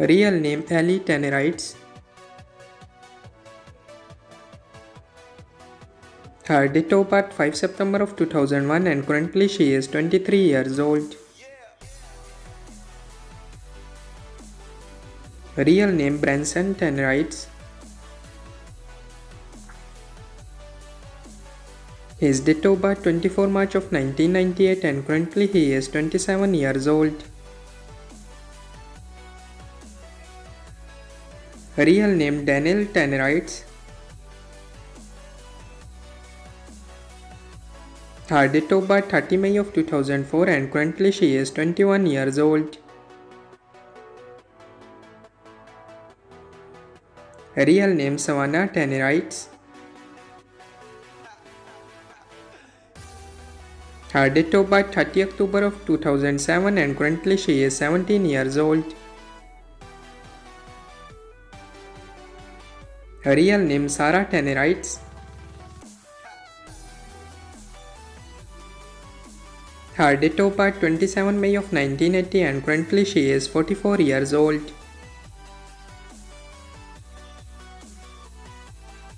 Real name Ali Tannerites. Her date of birth 5 September of 2001 and currently she is 23 years old. Real name Branson Tannerites. His date of birth 24 March of 1998 and currently he is 27 years old. Real name Daniel Tannerites. Her date of birth 30 May of 2004 and currently she is 21 years old. Real name Savannah Tannerites. Her date of birth 30 October of 2007 and currently she is 17 years old. Real name Sarah Tannerites. Her date of birth 27 May of 1980 and currently she is 44 years old.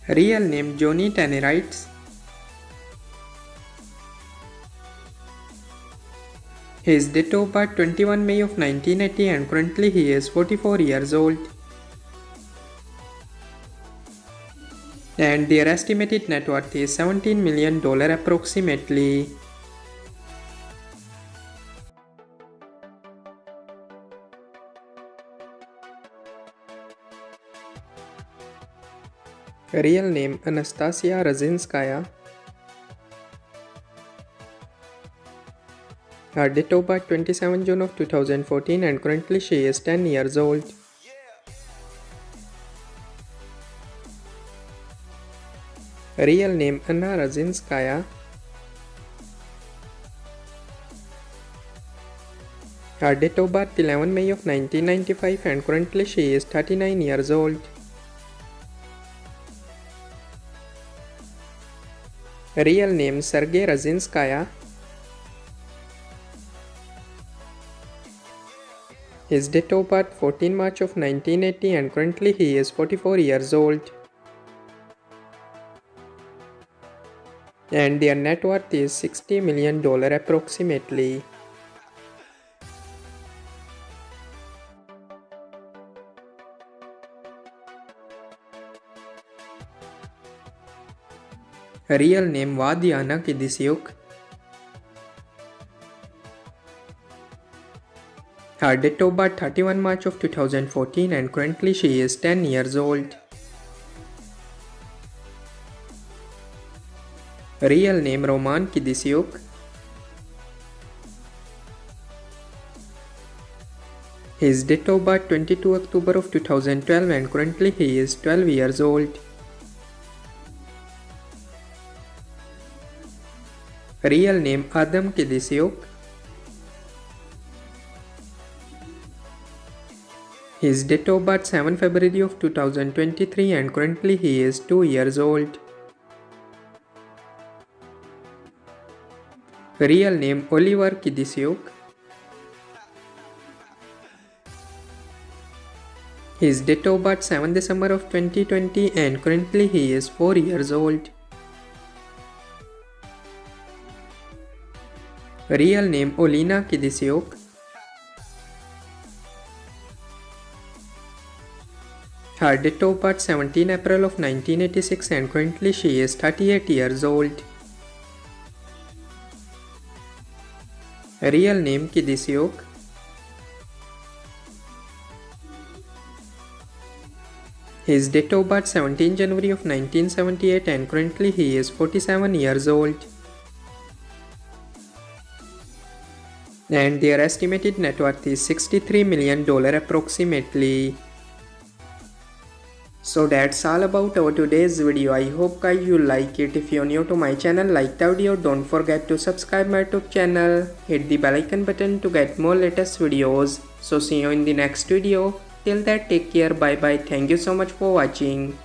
Real name Johnny Tannerites. His date of birth 21 May of 1980 and currently he is 44 years old. And their estimated net worth is $17 million approximately. Real name Nastya Razinskaya. Her date of birth 27 June of 2014 and currently she is 10 years old. Real name Anna Razinskaya. Her date of birth 11 May of 1995 and currently she is 39 years old. Real name Sergey Razinskaya. His date of birth 14 March of 1980 and currently he is 44 years old. And their net worth is $60 million approximately. Real name Vadiana Kidisyuk. Her date of birth 31 March of 2014 and currently she is 10 years old. Real name Roman Kidisyuk. His date of birth 22 October of 2012 and currently he is 12 years old. Real name Adam Kidisyuk. His date of birth 7 February of 2023 and currently he is 2 years old. Real name Oliver Kidisyuk. His date of birth 7 December of 2020 and currently he is 4 years old. Real name Olina Kidisyuk. Her date of birth 17 April of 1986 and currently she is 38 years old. Real name Kidisyuk. His date of birth 17 January of 1978 and currently he is 47 years old. And their estimated net worth is $63 million approximately. So that's all about our today's video. I hope guys you like it. If you're new to my channel, like the video, don't forget to subscribe my YouTube channel. Hit the bell icon button to get more latest videos. So see you in the next video. Till that, take care. Bye bye. Thank you so much for watching.